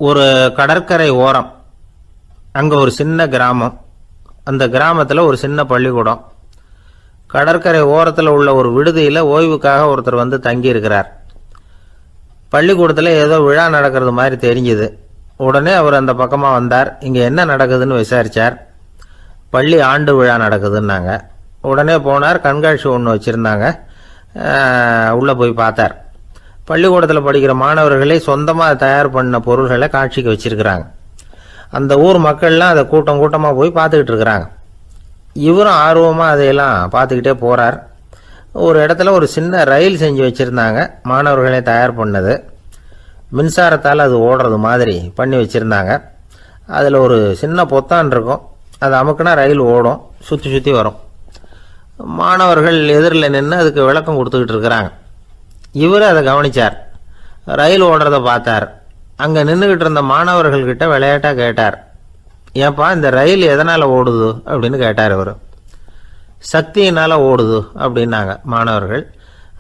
ஒரு கடற்கரை ஓரம், அங்கே ஒரு சின்ன கிராமம். அந்த கிராமத்தில் ஒரு சின்ன பள்ளிக்கூடம். கடற்கரை ஓரத்தில் உள்ள ஒரு விடுதியில் ஓய்வுக்காக ஒருத்தர் வந்து தங்கியிருக்கிறார். பள்ளிக்கூடத்தில் ஏதோ விழா நடக்கிறது மாதிரி தெரிஞ்சுது. உடனே அவர் அந்த பக்கமாக வந்தார். இங்கே என்ன நடக்குதுன்னு விசாரித்தார். பள்ளி ஆண்டு விழா நடக்குதுன்னாங்க. உடனே போனார். கண்காட்சி ஒன்று வச்சுருந்தாங்க. உள்ளே போய் பார்த்தார். பள்ளிக்கூடத்தில் படிக்கிற மாணவர்களே சொந்தமாக தயார் பண்ண பொருள்களை காட்சிக்கு வச்சுருக்கிறாங்க. அந்த ஊர் மக்கள்லாம் அதை கூட்டம் கூட்டமாக போய் பார்த்துக்கிட்டு இருக்கிறாங்க. இவரும் ஆர்வமாக அதையெல்லாம் பார்த்துக்கிட்டே போகிறார். ஒரு இடத்துல ஒரு சின்ன ரயில் செஞ்சு வச்சுருந்தாங்க. மாணவர்களே தயார் பண்ணது. மின்சாரத்தால் அது ஓடுறது மாதிரி பண்ணி வச்சுருந்தாங்க. அதில் ஒரு சின்ன பொத்தான் இருக்கும். அது அமுக்குனா ரயில் ஓடும், சுற்றி சுற்றி வரும். மாணவர்கள் எதிரில் நின்று அதுக்கு விளக்கம் கொடுத்துக்கிட்டு இருக்கிறாங்க. இவர் அதை கவனித்தார். ரயில் ஓடுறத பார்த்தார். அங்கே நின்றுக்கிட்டு இருந்த மாணவர்கள்கிட்ட விளையாட்டாக கேட்டார், ஏன்பா இந்த ரயில் எதனால் ஓடுது அப்படின்னு கேட்டார். இவர் சக்தியினால் ஓடுது அப்படின்னாங்க மாணவர்கள்.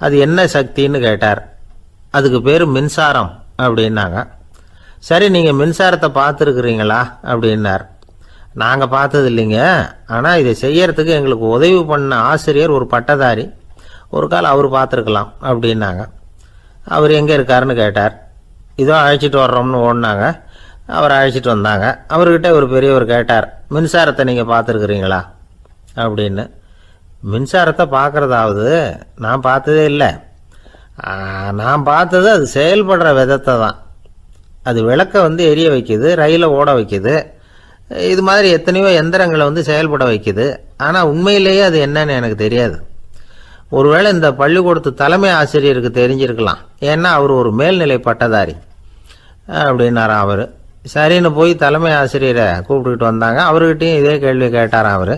அது என்ன சக்தின்னு கேட்டார். அதுக்கு பேர் மின்சாரம் அப்படின்னாங்க. சரி, நீங்கள் மின்சாரத்தை பார்த்துருக்குறீங்களா அப்படின்னார். நாங்கள் பார்த்தது இல்லைங்க, ஆனால் இதை செய்யறதுக்கு எங்களுக்கு உதவி பண்ண ஆசிரியர் ஒரு பட்டதாரி, ஒரு கால் அவர் பார்த்துருக்கலாம் அப்படின்னாங்க. அவர் எங்கே இருக்காருன்னு கேட்டார். இதோ அழைச்சிட்டு வர்றோம்னு ஓடினாங்க. அவர் அழைச்சிட்டு வந்தாங்க. அவர்கிட்ட ஒரு பெரியவர் கேட்டார், மின்சாரத்தை நீங்கள் பார்த்துருக்குறீங்களா அப்படின்னு. மின்சாரத்தை பார்க்குறதாவது நான் பார்த்ததே இல்லை. நான் பார்த்தது அது செயல்படுற விதத்தை தான். அது விளக்கை வந்து எரிய வைக்குது, ரயிலை ஓட வைக்குது, இது மாதிரி எத்தனையோ எந்திரங்களை வந்து செயல்பட வைக்குது. ஆனால் உண்மையிலேயே அது என்னன்னு எனக்கு தெரியாது. ஒருவேளை இந்த பள்ளிக்கூடத்து தலைமை ஆசிரியருக்கு தெரிஞ்சிருக்கலாம், ஏன்னா அவர் ஒரு மேல்நிலை பட்டதாரி அப்படின்னாராம் அவர். சரின்னு போய் தலைமை ஆசிரியரை கூப்பிட்டுக்கிட்டு வந்தாங்க. அவர்கிட்டையும் இதே கேள்வி கேட்டாராம் அவர்.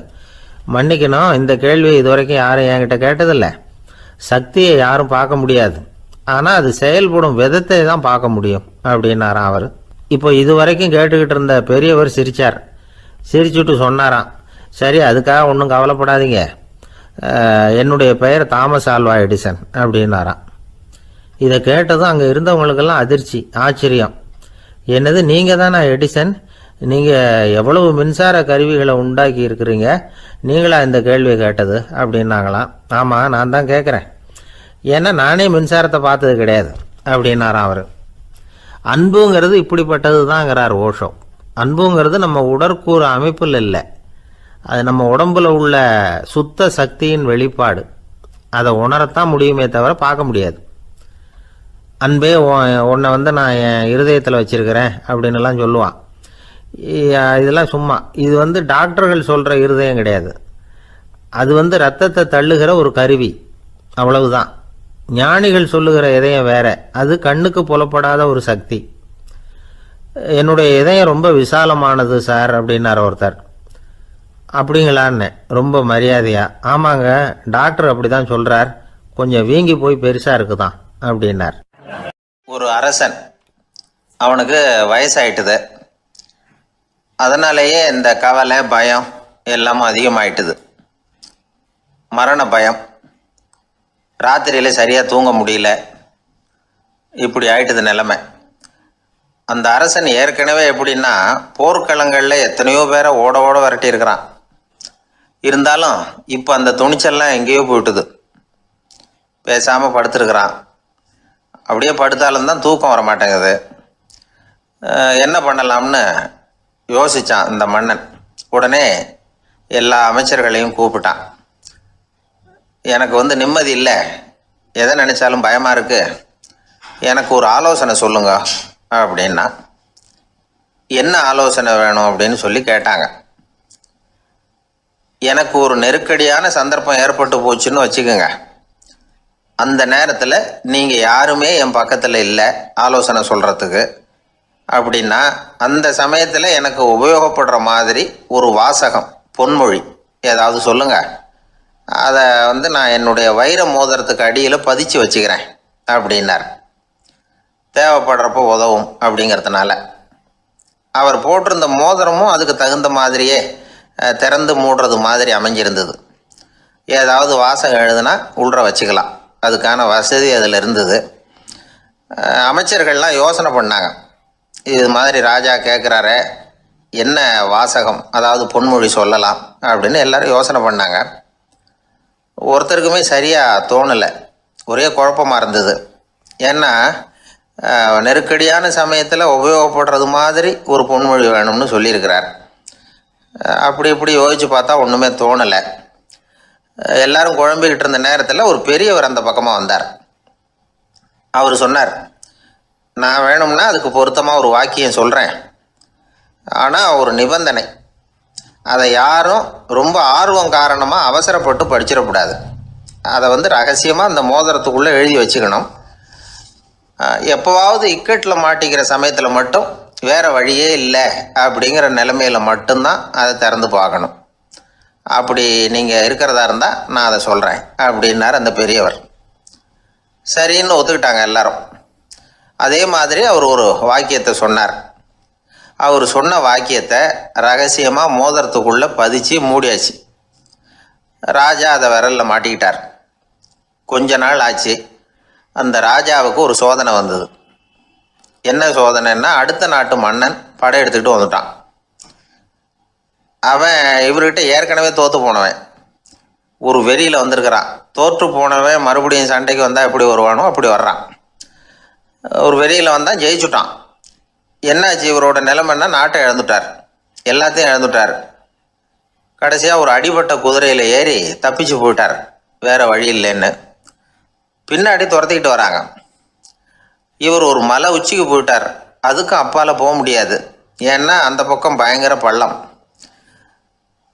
மன்னிக்கணும், இந்த கேள்வியை இதுவரைக்கும் யாரும் என்கிட்ட கேட்டதில்லை. சக்தியை யாரும் பார்க்க முடியாது, ஆனால் அது செயல்படும் விதத்தை தான் பார்க்க முடியும் அப்படின்னாராம் அவர். இப்போ இதுவரைக்கும் கேட்டுக்கிட்டு இருந்த பெரியவர் சிரித்தார். சிரிச்சுட்டு சொன்னாராம், சரி, அதுக்காக ஒன்றும் கவலைப்படாதீங்க, என்னுடைய பெயர் தாமஸ் ஆல்வா எடிசன் அப்படின்னாராம். இதை கேட்டதும் அங்கே இருந்தவங்களுக்கெல்லாம் அதிர்ச்சி, ஆச்சரியம். என்னது, நீங்கள் தானா எடிசன்? நீங்கள் எவ்வளவு மின்சார கருவிகளை உண்டாக்கி இருக்கிறீங்க, நீங்களா இந்த கேள்வியை கேட்டது அப்படின்னாங்களாம். ஆமாம், நான் தான் கேட்குறேன், ஏன்னா நானே மின்சாரத்தை பார்த்தது கிடையாது அப்படின்னாராம் அவர். அன்புங்கிறது இப்படிப்பட்டது தான்ங்கிறார் ஓஷோ. அன்புங்கிறது நம்ம உடற்கூறு அமைப்பில் இல்லை, அது நம்ம உடம்புல உள்ள சுத்த சக்தியின் வெளிப்பாடு. அதை உணரத்தான் முடியுமே தவிர பார்க்க முடியாது. அன்பே உன்னை வந்து நான் என் இருதயத்தில் வச்சிருக்கிறேன் அப்படின்னுலாம் சொல்லுவான். இதெல்லாம் சும்மா. இது வந்து டாக்டர்கள் சொல்கிற இருதயம் கிடையாது. அது வந்து ரத்தத்தை தள்ளுகிற ஒரு கருவி, அவ்வளவுதான். ஞானிகள் சொல்லுகிற இதயம் வேற, அது கண்ணுக்கு புலப்படாத ஒரு சக்தி. என்னுடைய இதயம் ரொம்ப விசாலமானது சார் அப்படின்னார் ஒருத்தர். அப்படிங்களான்னு ரொம்ப மரியாதையா, ஆமாங்க, டாக்டர் அப்படி தான் சொல்கிறார், கொஞ்சம் வீங்கி போய் பெருசாக இருக்குதான் அப்படின்னார். ஒரு அரசன், அவனுக்கு வயசாயிட்டுது. அதனாலேயே இந்த கவலை, பயம் எல்லாமும் அதிகமாயிட்டுது. மரண பயம், ராத்திரியில் சரியாக தூங்க முடியல, இப்படி ஆயிட்டுது நிலைமை. அந்த அரசன் ஏற்கனவே எப்படின்னா போர்க்களங்களில் எத்தனையோ பேரை ஓட ஓட விரட்டி இருக்கிறான். இருந்தாலும் இப்போ அந்த துணிச்சல்லாம் எங்கேயோ போயிட்டுது. பேசாமல் படுத்துருக்கிறான். அப்படியே படுத்தாலும் தான் தூக்கம் வர மாட்டேங்குது. என்ன பண்ணலாம்னு யோசித்தான் இந்த மன்னன். உடனே எல்லா அமைச்சர்களையும் கூப்பிட்டான். எனக்கு வந்து நிம்மதி இல்லை, எதை நினச்சாலும் பயமாக இருக்குது, எனக்கு ஒரு ஆலோசனை சொல்லுங்க அப்படின்னா. என்ன ஆலோசனை வேணும் அப்படின்னு சொல்லி கேட்டாங்க. எனக்கு ஒரு நெருக்கடியான சந்தர்ப்பம் ஏற்பட்டு போச்சுன்னு வச்சுக்கோங்க. அந்த நேரத்தில் நீங்கள் யாருமே என் பக்கத்தில் இல்லை ஆலோசனை சொல்கிறதுக்கு அப்படின்னா, அந்த சமயத்தில் எனக்கு உபயோகப்படுற மாதிரி ஒரு வாசகம், பொன்மொழி ஏதாவது சொல்லுங்கள். அதை வந்து நான் என்னுடைய வைர மோதிரத்துக்கு அடியில் பதிச்சு வச்சுக்கிறேன் அப்படின்னார். தேவைப்படுறப்போ உதவும் அப்படிங்கிறதுனால. அவர் போட்டிருந்த மோதிரமும் அதுக்கு தகுந்த மாதிரியே திறந்து மூடுறது மாதிரி அமைஞ்சிருந்தது. ஏதாவது வாசகம் எழுதுனா உள்ற வச்சுக்கலாம், அதுக்கான வசதி அதில் இருந்தது. அமைச்சர்கள்லாம் யோசனை பண்ணாங்க, இது மாதிரி ராஜா கேட்குறாரு, என்ன வாசகம், அதாவது பொன்மொழி சொல்லலாம் அப்படின்னு எல்லாரும் யோசனை பண்ணாங்க. ஒருத்தருக்குமே சரியாக தோணலை, ஒரே குழப்பமாக இருந்தது. ஏன்னா நெருக்கடியான சமயத்தில் உபயோகப்படுறது மாதிரி ஒரு பொன்மொழி வேணும்னு சொல்லியிருக்கிறார். அப்படி இப்படி யோசித்து பார்த்தா ஒன்றுமே தோணலை. எல்லாரும் குழம்பிக்கிட்டு இருந்த நேரத்தில் ஒரு பெரியவர் அந்த பக்கமாக வந்தார். அவர் சொன்னார், நான் வேணும்னா அதுக்கு பொருத்தமாக ஒரு வாக்கியம் சொல்கிறேன், ஆனால் ஒரு நிபந்தனை. அதை யாரும் ரொம்ப ஆர்வம் காரணமாக அவசரப்பட்டு படிச்சிடக்கூடாது. அதை ரகசியமாக அந்த மோதிரத்துக்குள்ளே எழுதி வச்சுக்கணும். எப்போவாவது இக்கட்டில் மாட்டிக்கிற சமயத்தில் மட்டும் வேறு வழியே இல்லை அப்படிங்கிற நிலைமையில் மட்டும்தான் அதை திறந்து பார்க்கணும். அப்படி நீங்கள் இருக்கிறதா இருந்தால் நான் அதை சொல்கிறேன் அப்படின்னார் அந்த பெரியவர். சரின்னு ஒத்துக்கிட்டாங்க எல்லாரும். அதே மாதிரி அவர் ஒரு வாக்கியத்தை சொன்னார். அவர் சொன்ன வாக்கியத்தை ரகசியமாக மோதிரத்துக்குள்ளே பதிச்சு மூடியாச்சு. ராஜா அதை விரலில் மாட்டிக்கிட்டார். கொஞ்ச நாள் ஆச்சு. அந்த ராஜாவுக்கு ஒரு சோதனை வந்தது. என்ன சோதனைன்னா, அடுத்த நாட்டு மன்னன் படையெடுத்துக்கிட்டு வந்துட்டான். அவன் இவர்கிட்ட ஏற்கனவே தோற்று போனவன், ஒரு வெறியில் வந்திருக்கிறான். தோற்று போனவன் மறுபடியும் சண்டைக்கு வந்தால் எப்படி வருவானோ அப்படி வர்றான். ஒரு வெறியில் வந்தால் ஜெயிச்சுட்டான். என்னாச்சு, இவரோட நிலைமைன்னா நாட்டை இழந்துட்டார், எல்லாத்தையும் இழந்துட்டார். கடைசியாக ஒரு அடிபட்ட குதிரையில் ஏறி தப்பிச்சு போயிட்டார், வேறு வழி இல்லைன்னு. பின்னாடி துரத்திக்கிட்டு வராங்க. இவர் ஒரு மலை உச்சிக்கு போயிட்டார். அதுக்கும் அப்பால் போக முடியாது, ஏன்னா அந்த பக்கம் பயங்கர பள்ளம்.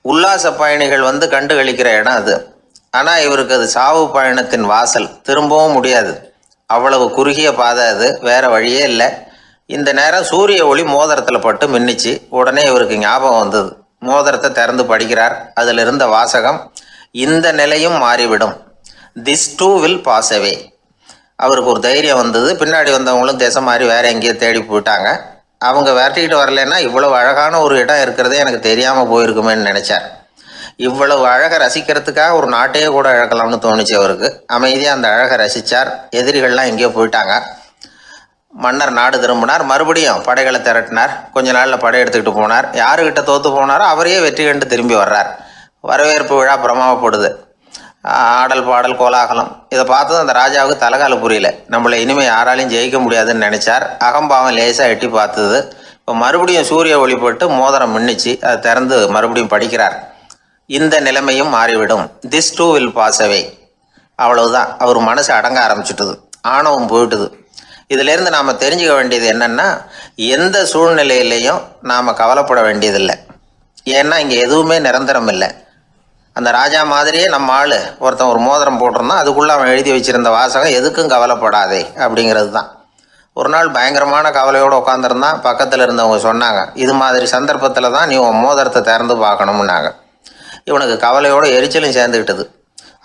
உல்லாச பயணிகள் கண்டு கழிக்கிற இடம் அது. ஆனால் இவருக்கு அது சாவு பயணத்தின் வாசல், திரும்பவும் முடியாது. அவ்வளவு குறுகிய பாதை அது, வேற வழியே இல்லை. இந்த நேரம் சூரிய ஒளி மோதிரத்தில் பட்டு மின்னிச்சு. உடனே இவருக்கு ஞாபகம் வந்தது. மோதிரத்தை திறந்து படிக்கிறார். அதில் இருந்த வாசகம், இந்த நிலையும் மாறிவிடும், this too will pass away. அவருக்கு ஒரு தைரியம் வந்தது. பின்னாடி வந்தவங்களும் திசை மாதிரி வேற எங்கேயோ தேடி போயிட்டாங்க. அவங்க விரட்டிக்கிட்டு வரலன்னா இவ்வளவு அழகான ஒரு இடம் இருக்கிறதே எனக்கு தெரியாமல் போயிருக்குமேன்னு நினைச்சார். இவ்வளவு அழகை ரசிக்கிறதுக்காக ஒரு நாட்டையே கூட இழக்கலாம்னு தோணுச்சு அவருக்கு. அமைதியாக அந்த அழகை ரசித்தார். எதிரிகள்லாம் எங்கேயோ போயிட்டாங்க. மன்னர் நாடு திரும்பினார். மறுபடியும் படைகளை திரட்டினார். கொஞ்ச நாளில் படை எடுத்துக்கிட்டு போனார். யாருக்கிட்ட தோற்று போனாரோ அவரையே வெற்றி கண்டு திரும்பி வர்றார். வரவேற்பு விழா பிரமாவப்படுது. ஆடல் பாடல் கோலாகலம். இதை பார்த்ததும் அந்த ராஜாவுக்கு தலைகால புரியல. நம்மளை இனிமேல் யாராலையும் ஜெயிக்க முடியாதுன்னு நினைச்சார். அகம்பாவம் லேசாக எட்டி பார்த்தது. இப்போ மறுபடியும் சூரிய ஒளிப்பட்டு மோதிரம் மின்னிச்சு. அதை திறந்து மறுபடியும் படிக்கிறார். இந்த நிலைமையும் மாறிவிடும், this too will pass away. அவ்வளவுதான். அவர் மனசு அடங்க ஆரம்பிச்சுட்டுது, ஆணவம் போயிட்டுது. இதிலேருந்து நாம் தெரிஞ்சுக்க வேண்டியது என்னன்னா, எந்த சூழ்நிலையிலையும் நாம் கவலைப்பட வேண்டியதில்லை. ஏன்னா இங்கே எதுவுமே நிரந்தரம் இல்லை. அந்த ராஜா மாதிரியே நம்ம ஆள் ஒருத்தன் ஒரு மோதிரம் போட்டிருந்தான், அதுக்குள்ளே அவன் எழுதி வச்சிருந்த வாசகம் எதுக்கும் கவலைப்படாதே அப்படிங்கிறது தான். ஒரு நாள் பயங்கரமான கவலையோடு உட்காந்துருந்தான். பக்கத்தில் இருந்தவங்க சொன்னாங்க, இது மாதிரி சந்தர்ப்பத்தில் தான் நீ உன் மோதிரத்தை திறந்து பார்க்கணும்னாங்க. இவனுக்கு கவலையோடு எரிச்சலும் சேர்ந்துக்கிட்டது.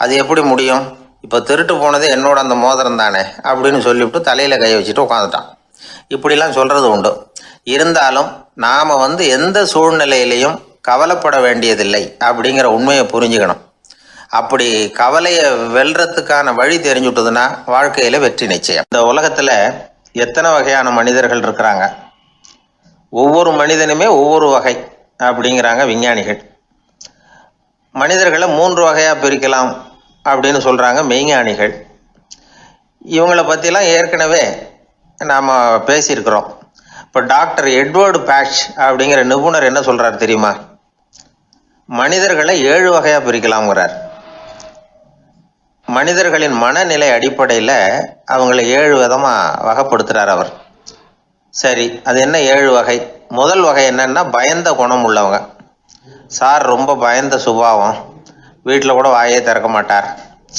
அது எப்படி முடியும், இப்போ திருட்டு போனது என்னோட அந்த மோதிரம் தானே அப்படின்னு சொல்லிவிட்டு தலையில் கை வச்சுட்டு உட்காந்துட்டான். இப்படிலாம் சொல்கிறது உண்டு. இருந்தாலும் நாம் எந்த சூழ்நிலையிலையும் கவலைப்பட வேண்டியதில்லை அப்படிங்கிற உண்மையை புரிஞ்சுக்கணும். அப்படி கவலையை வெல்றதுக்கான வழி தெரிஞ்சுட்டதுன்னா வாழ்க்கையில் வெற்றி நிச்சயம். இந்த உலகத்தில் எத்தனை வகையான மனிதர்கள் இருக்கிறாங்க, ஒவ்வொரு மனிதனுமே ஒவ்வொரு வகை அப்படிங்கிறாங்க விஞ்ஞானிகள். மனிதர்களை 3 வகையாக பிரிக்கலாம் அப்படின்னு சொல்கிறாங்க மெய்ஞானிகள். இவங்களை பற்றிலாம் ஏற்கனவே நாம் பேசியிருக்கிறோம். இப்போ டாக்டர் எட்வர்டு பேட்ச் அப்படிங்கிற நிபுணர் என்ன சொல்கிறார் தெரியுமா? மனிதர்களை 7 வகையாக பிரிக்கலாம்ங்கிறார். மனிதர்களின் மனநிலை அடிப்படையில் அவங்கள 7 விதமாக வகைப்படுத்துகிறார் அவர். சரி, அது என்ன 7 வகை? முதல் வகை என்னன்னா, பயந்த குணம் உள்ளவங்க. சார் ரொம்ப பயந்த சுபாவம், வீட்டில் கூட வாயே திறக்க மாட்டார்,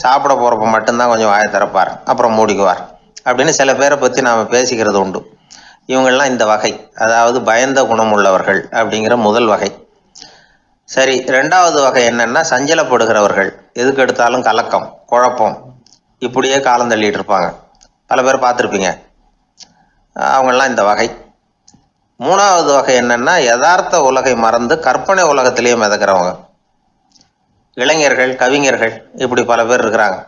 சாப்பிட போகிறப்ப மட்டும்தான் கொஞ்சம் வாயை திறப்பார், அப்புறம் மூடிக்குவார் அப்படின்னு சில பேரை பற்றி நாம் பேசிக்கிறது உண்டு. இவங்கெல்லாம் இந்த வகை, அதாவது பயந்த குணம் உள்ளவர்கள் அப்படிங்கிற முதல் வகை. சரி, 2வது வகை என்னன்னா, சஞ்சலப்படுகிறவர்கள். எதுக்கு எடுத்தாலும் கலக்கம், குழப்பம், இப்படியே காலம் தள்ளிட்டு இருப்பாங்க. பல பேர் பார்த்துருப்பீங்க. அவங்கெல்லாம் இந்த வகை. 3வது வகை என்னன்னா, யதார்த்த உலகை மறந்து கற்பனை உலகத்திலேயே மிதக்கிறவங்க. இளைஞர்கள், கவிஞர்கள், இப்படி பல பேர் இருக்கிறாங்க.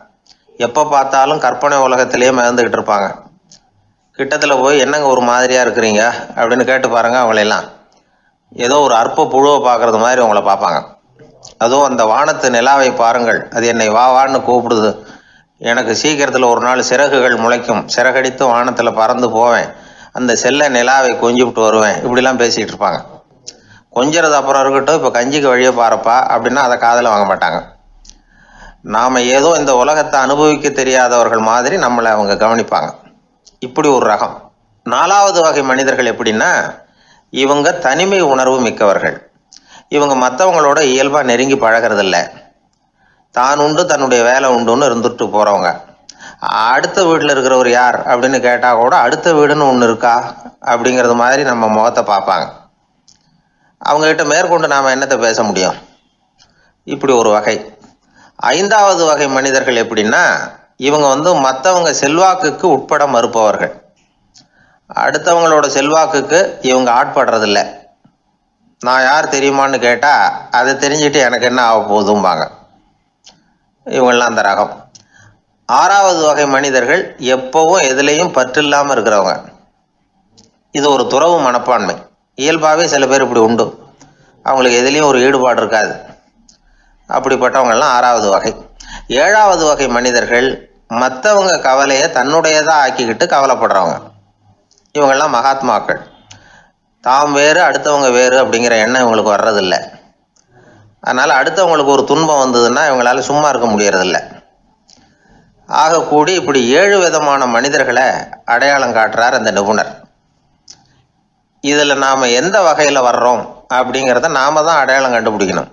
எப்போ பார்த்தாலும் கற்பனை உலகத்திலேயே மிதந்துக்கிட்டு இருப்பாங்க. கிட்டத்தில் போய் என்னங்க ஒரு மாதிரியாக இருக்கிறீங்க அப்படின்னு கேட்டு பாருங்கள். அவங்களெல்லாம் ஏதோ ஒரு அற்ப புழுவை பார்க்குறது மாதிரி அவங்கள பார்ப்பாங்க. அதுவும் அந்த வானத்து நிலாவை பாருங்கள், அது என்னை வா வான்னு கூப்பிடுது, எனக்கு சீக்கிரத்தில் ஒரு நாள் சிறகுகள் முளைக்கும், சிறகடித்து வானத்தில் பறந்து போவேன், அந்த செல்ல நிலாவை கொஞ்சிவிட்டு வருவேன், இப்படிலாம் பேசிகிட்டு இருப்பாங்க. கொஞ்சிறது அப்புறம் இருக்கட்டும், இப்போ கஞ்சிக்கு வழியே பாருப்பா அப்படின்னா அதை காதில் வாங்க மாட்டாங்க. நாம் ஏதோ இந்த உலகத்தை அனுபவிக்க தெரியாதவர்கள் மாதிரி நம்மளை அவங்க கவனிப்பாங்க. இப்படி ஒரு ரகம். 4வது வகை மனிதர்கள் எப்படின்னா, இவங்க தனிமை உணர்வு மிக்கவர்கள். இவங்க மற்றவங்களோட இயல்பாக நெருங்கி பழகிறதில்ல, தான் உண்டு தன்னுடைய வேலை உண்டுன்னு இருந்துட்டு போகிறவங்க. அடுத்த வீட்டில் இருக்கிறவர் யார் அப்படின்னு கேட்டால் கூட அடுத்த வீடுன்னு ஒன்று இருக்கா அப்படிங்கிறது மாதிரி நம்ம முகத்தை பார்ப்பாங்க. அவங்ககிட்ட மேற்கொண்டு நாம் என்னத்தை பேச முடியும்? இப்படி ஒரு வகை. 5வது வகை மனிதர்கள் எப்படின்னா, இவங்க மற்றவங்க செல்வாக்குக்கு உட்பட மறுப்பவர்கள். அடுத்தவங்களோட செல்வாக்குக்கு இவங்க ஆட்படுறதில்ல. நான் யார் தெரியுமான்னு கேட்டால் அதை தெரிஞ்சுட்டு எனக்கு என்ன ஆக போகுதும்பாங்க. இவங்கெல்லாம் அந்த ரகம். 6வது வகை மனிதர்கள் எப்பவும் எதுலேயும் பற்றில்லாமல் இருக்கிறவங்க. இது ஒரு துறவு மனப்பான்மை. இயல்பாகவே சில பேர் இப்படி உண்டு, அவங்களுக்கு எதுலேயும் ஒரு ஈடுபாடு இருக்காது. அப்படிப்பட்டவங்கெல்லாம் 6வது வகை. 7வது வகை மனிதர்கள் மற்றவங்க கவலையை தன்னுடையதாக ஆக்கிக்கிட்டு கவலைப்படுறவங்க. இவங்கெல்லாம் மகாத்மாக்கள். தாம் வேறு அடுத்தவங்க வேறு அப்படிங்கிற எண்ணம் இவங்களுக்கு வர்றதில்லை. அதனால் அடுத்தவங்களுக்கு ஒரு துன்பம் வந்ததுன்னா இவங்களால சும்மா இருக்க முடியறதில்ல. ஆகக்கூடி இப்படி 7 விதமான மனிதர்களை அடையாளம் காட்டுறார் அந்த நிபுணர். இதில் நாம் எந்த வகையில் வர்றோம் அப்படிங்கிறத நாம் தான் அடையாளம் கண்டுபிடிக்கணும்.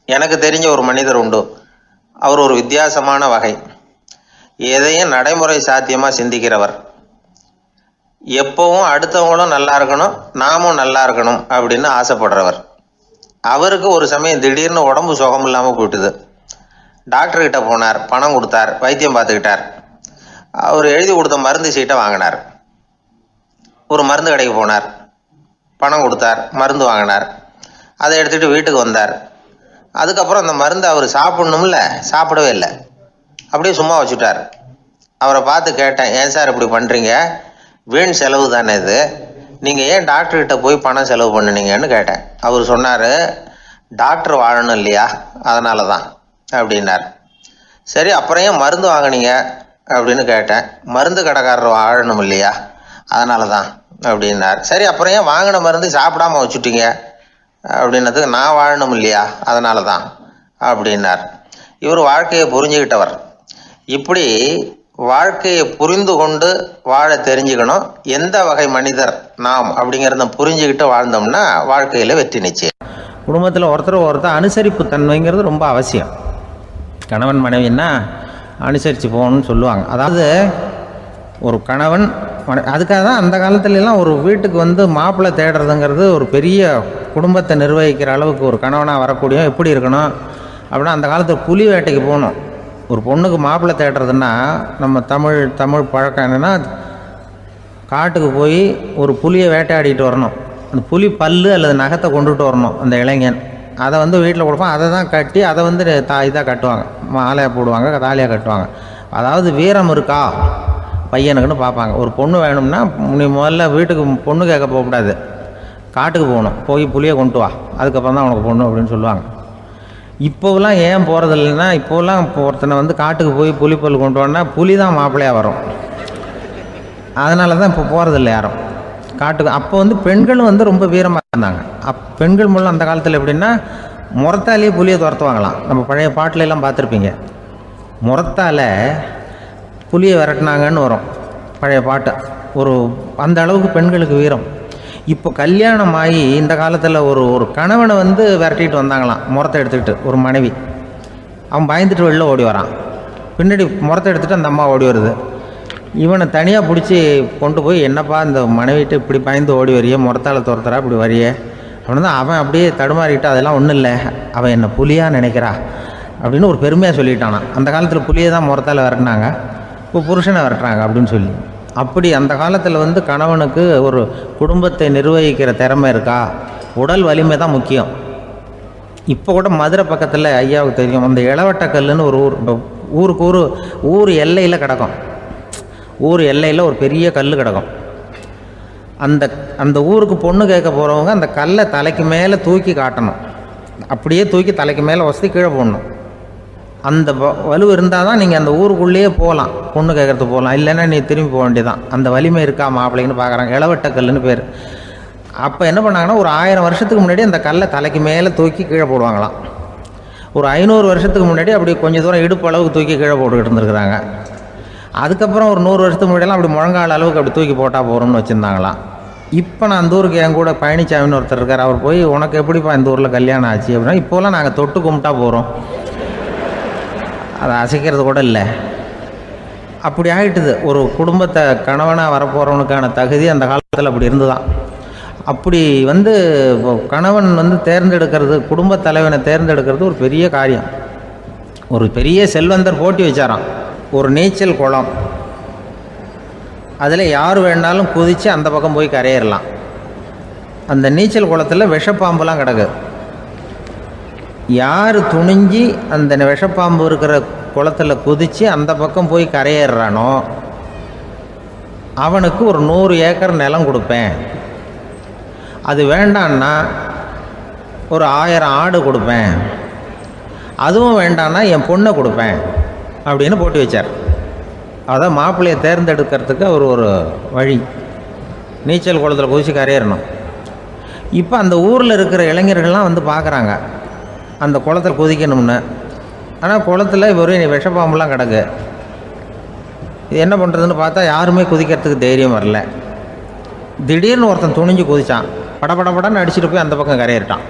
எனக்கு தெரிஞ்ச ஒரு மனிதர் உண்டு. அவர் ஒரு வித்தியாசமான வகை. எதையும் நடைமுறை சாத்தியமாக சிந்திக்கிறவர். எப்பவும் அடுத்தவங்களும் நல்லா இருக்கணும், நாமும் நல்லா இருக்கணும் அப்படின்னு ஆசைப்படுறவர். அவருக்கு ஒரு சமயம் திடீர்னு உடம்பு சுகம் இல்லாமல் போயிட்டுது. டாக்டர்கிட்ட போனார், பணம் கொடுத்தார், வைத்தியம் பார்த்துக்கிட்டார். அவர் எழுதி கொடுத்த மருந்து சீட்டை வாங்கினார். ஒரு மருந்து கடைக்கு போனார், பணம் கொடுத்தார், மருந்து வாங்கினார். அதை எடுத்துகிட்டு வீட்டுக்கு வந்தார். அதுக்கப்புறம் அந்த மருந்து அவர் சாப்பிட்ணும்ல, சாப்பிடவே இல்லை, அப்படியே சும்மா வச்சுட்டார். அவரை பார்த்து கேட்டேன், ஏன் சார் இப்படி பண்ணுறீங்க, வீண் செலவு தானே இது, நீங்கள் ஏன் டாக்டர்கிட்ட போய் பணம் செலவு பண்ணினீங்கன்னு கேட்டேன். அவர் சொன்னார், டாக்டர் வாழணும் இல்லையா, அதனால தான் அப்படின்னார். சரி, அப்புறம் ஏன் மருந்து வாங்கினீங்க அப்படின்னு கேட்டேன். மருந்து கடைக்காரர் வாழணும் இல்லையா, அதனால தான் அப்படின்னார். சரி, அப்புறம் ஏன் வாங்கின மருந்து சாப்பிடாம வச்சுட்டீங்க அப்படின்னதுக்கு, நான் வாழணும் இல்லையா அதனால தான் அப்படின்னார். இவர் வாழ்க்கையை புரிஞ்சுக்கிட்டவர். இப்படி வாழ்க்கையை புரிந்து கொண்டு வாழ தெரிஞ்சுக்கணும். எந்த வகை மனிதர் நாம் அப்படிங்கிறத புரிஞ்சுக்கிட்டு வாழ்ந்தோம்னா வாழ்க்கையில் வெற்றி நிச்சயம். குடும்பத்தில் ஒருத்தர் அனுசரிப்பு தன்மைங்கிறது ரொம்ப அவசியம். கணவன் மனைவின்னா அனுசரித்து போகணும்னு சொல்லுவாங்க. அதாவது ஒரு கணவன் அதுக்காக தான் அந்த காலத்துலலாம் ஒரு வீட்டுக்கு மாப்பிள்ளை தேடுறதுங்கிறது ஒரு பெரிய குடும்பத்தை நிர்வகிக்கிற அளவுக்கு ஒரு கணவனாக வரக்கூடிய எப்படி இருக்கணும் அப்படின்னா, அந்த காலத்தில் புலி வேட்டைக்கு போகணும். ஒரு பொண்ணுக்கு மாப்பிள்ளை தேடுறதுன்னா நம்ம தமிழ் பழக்கம் என்னென்னா, காட்டுக்கு போய் ஒரு புலியை வேட்டையாடிட்டு வரணும். அந்த புலி பல்லு அல்லது நகத்தை கொண்டுட்டு வரணும் அந்த இளைஞன். அதை வீட்டில் கொடுப்பான். அதை தான் கட்டி அதை இதாக கட்டுவாங்க, மாலையாக போடுவாங்க, தாலியாக கட்டுவாங்க. அதாவது வீரம் இருக்கா பையனுக்குன்னு பார்ப்பாங்க. ஒரு பொண்ணு வேணும்னா நீ முதல்ல வீட்டுக்கு பொண்ணு கேட்க போகக்கூடாது, காட்டுக்கு போகணும், போய் புலியை கொண்டு வா, அதுக்கப்புறம் தான் உனக்கு பொண்ணு அப்படின்னு சொல்லுவாங்க. இப்போவெல்லாம் ஏன் போகிறது இல்லைன்னா, இப்போலாம் ஒருத்தனை காட்டுக்கு போய் புலிப்பல் கொண்டு வரனா புலி தான் மாப்பிள்ளையாக வரும். அதனால தான் இப்போ போகிறதில்ல யாரும் காட்டுக்கு. அப்போ பெண்களும் ரொம்ப வீரமாக இருந்தாங்க. பெண்கள் மூலம் அந்த காலத்தில் எப்படின்னா, முறத்தாலேயே புலியை துரத்துவாங்களாம். நம்ம பழைய பாட்டிலெல்லாம் பார்த்துருப்பீங்க. முறத்தால் புலியை விரட்டினாங்கன்னு வரும் பழைய பாட்டு. அந்த அளவுக்கு பெண்களுக்கு வீரம். இப்போ கல்யாணம் ஆகி இந்த காலத்தில் ஒரு கணவனை விரட்டிட்டு வந்தாங்களாம் முறத்தை எடுத்துக்கிட்டு. ஒரு மனைவி அவன் பயந்துட்டு வெளில ஓடி வரான். பின்னாடி முறத்தை எடுத்துகிட்டு அந்த அம்மா ஓடி வருது. இவனை தனியாக பிடிச்சி கொண்டு போய், என்னப்பா இந்த மனைவிட்டு இப்படி பயந்து ஓடி வரையே, முறத்தால் துரத்துறா இப்படி வரையே அப்படின்னு தான் அவன் அப்படியே தடுமாறிட்டு, அதெல்லாம் ஒன்றும் இல்லை, அவன் என்னை புலியாக நினைக்கிறா அப்படின்னு ஒரு பெருமையாக சொல்லிட்டானான். அந்த காலத்தில் புலியை தான் முறத்தால் விரட்டினாங்க, இப்போ புருஷனை விரட்டுறாங்க அப்படின்னு சொல்லி. அப்படி அந்த காலத்தில் கணவனுக்கு ஒரு குடும்பத்தை நிர்வகிக்கிற திறமை இருக்கா, உடல் வலிமை தான் முக்கியம். இப்போ கூட மதுரை பக்கத்தில் ஐயாவுக்கு தெரியும், அந்த இளவட்டக்கல்லுன்னு ஒரு ஊருக்கு ஊர் எல்லையில் கிடக்கும். ஊர் எல்லையில் ஒரு பெரிய கல் கிடக்கும். அந்த அந்த ஊருக்கு பொண்ணு கேட்க போகிறவங்க அந்த கல்லை தலைக்கு மேலே தூக்கி காட்டணும். அப்படியே தூக்கி தலைக்கு மேலே வசதி கீழே போடணும். அந்த வலு இருந்தால் தான் நீங்கள் அந்த ஊருக்குள்ளேயே போகலாம், பொண்ணு கேட்குறதுக்கு போகலாம். இல்லைன்னா நீ திரும்பி போக வேண்டியதான். அந்த வலிமை இருக்கா மாப்பிள்ளைன்னு பார்க்குறாங்க. இளவட்ட கல்லுன்னு பேர். அப்போ என்ன பண்ணாங்கன்னா, ஒரு 1000 வருஷத்துக்கு முன்னாடி அந்த கல்லை தலைக்கு மேலே தூக்கி கீழே போடுவாங்களாம். ஒரு 500 வருஷத்துக்கு முன்னாடி அப்படி கொஞ்சம் தூரம் இடுப்பு அளவுக்கு தூக்கி கீழே போட்டுக்கிட்டு இருந்துருக்குறாங்க. அதுக்கப்புறம் ஒரு 100 வருஷத்துக்கு முன்னாடியெல்லாம் அப்படி முழங்கால் அளவுக்கு அப்படி தூக்கி போட்டால் போகிறோம்னு வச்சுருந்தாங்களாம். இப்போ நான் அந்த ஊருக்கு என் கூட பழனிசாமின்னு ஒருத்தர் இருக்கார். அவர் போய், உனக்கு எப்படிப்பா இந்த ஊரில் கல்யாணம் ஆச்சு அப்படின்னா, இப்போலாம் நாங்கள் தொட்டு கும்பிட்டா போகிறோம், அதை அசைக்கிறது கூட இல்லை. அப்படி ஆகிட்டுது. ஒரு குடும்பத்தை கணவனாக வரப்போகிறவனுக்கான தகுதி அந்த காலத்தில் அப்படி இருந்துதான். அப்படி கணவன் தேர்ந்தெடுக்கிறது, குடும்ப தலைவனை தேர்ந்தெடுக்கிறது ஒரு பெரிய காரியம். ஒரு பெரிய செல்வந்தர் போட்டி வச்சாராம். ஒரு நீச்சல் குளம், அதில் யார் வேணாலும் குதித்து அந்த பக்கம் போய் கரையேறலாம். அந்த நீச்சல் குளத்தில் விஷப்பாம்புலாம் கிடக்கு. யார் துணிஞ்சி அந்த விஷப்பாம்பு இருக்கிற குளத்தில் குதித்து அந்த பக்கம் போய் கரையேறானோ அவனுக்கு ஒரு 100 ஏக்கர் நிலம் கொடுப்பேன். அது வேண்டான்னா ஒரு 1000 ஆடு கொடுப்பேன். அதுவும் வேண்டான்னா என் பொண்ணை கொடுப்பேன் அப்படின்னு போட்டி வச்சார். அதான் மாப்பிள்ளையை தேர்ந்தெடுக்கிறதுக்கு அவர் ஒரு வழி. நீச்சல் குளத்தில் குதித்து கரையேறணும். இப்போ அந்த ஊரில் இருக்கிற இளைஞர்கள்லாம் பார்க்குறாங்க அந்த குளத்தில் குதிக்கணும்னு. ஆனால் குளத்தில் வெறும் விஷப்பாம்புலாம் கிடக்கு. இது என்ன பண்ணுறதுன்னு பார்த்தா யாருமே குதிக்கிறதுக்கு தைரியம் வரல. திடீர்னு ஒருத்தன் துணிஞ்சு குதித்தான். படப்படப்படன்னு அடிச்சுட்டு போய் அந்த பக்கம் கரையேறிட்டான்.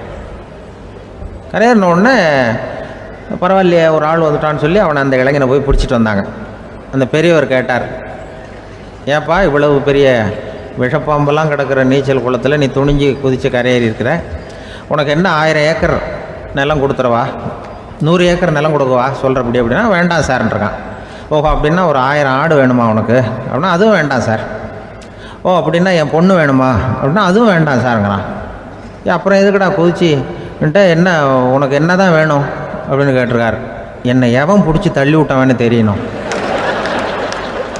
கரையேறின உடனே பரவாயில்லையே ஒரு ஆள் வந்துட்டான்னு சொல்லி அவனை அந்த இளைஞனை போய் பிடிச்சிட்டு வந்தாங்க. அந்த பெரியவர் கேட்டார், ஏப்பா இவ்வளவு பெரிய விஷப்பாம்பெல்லாம் கிடக்கிற நீச்சல் குளத்தில் நீ துணிஞ்சு குதித்து கரையேறி இருக்கிற, உனக்கு என்ன 1000 ஏக்கர் நிலம் கொடுத்துறவா, 100 ஏக்கர் நிலம் கொடுக்கவா சொல்கிறப்படி அப்படின்னா, வேண்டாம் சார்ன்றான். ஓஹோ அப்படின்னா ஒரு 1000 ஆடு வேணுமா உனக்கு அப்படின்னா, அதுவும் வேண்டாம் சார். ஓ அப்படின்னா என் பொண்ணு வேணுமா அப்படின்னா, அதுவும் வேண்டாம் சாருங்கிறான். அப்புறம் எதுக்குடா குதிச்சுன்ட்டு, என்ன உனக்கு என்ன தான் வேணும் அப்படின்னு கேட்டிருக்கார். என்னை எவன் பிடிச்சி தள்ளி விட்டவன்னு தெரியணும்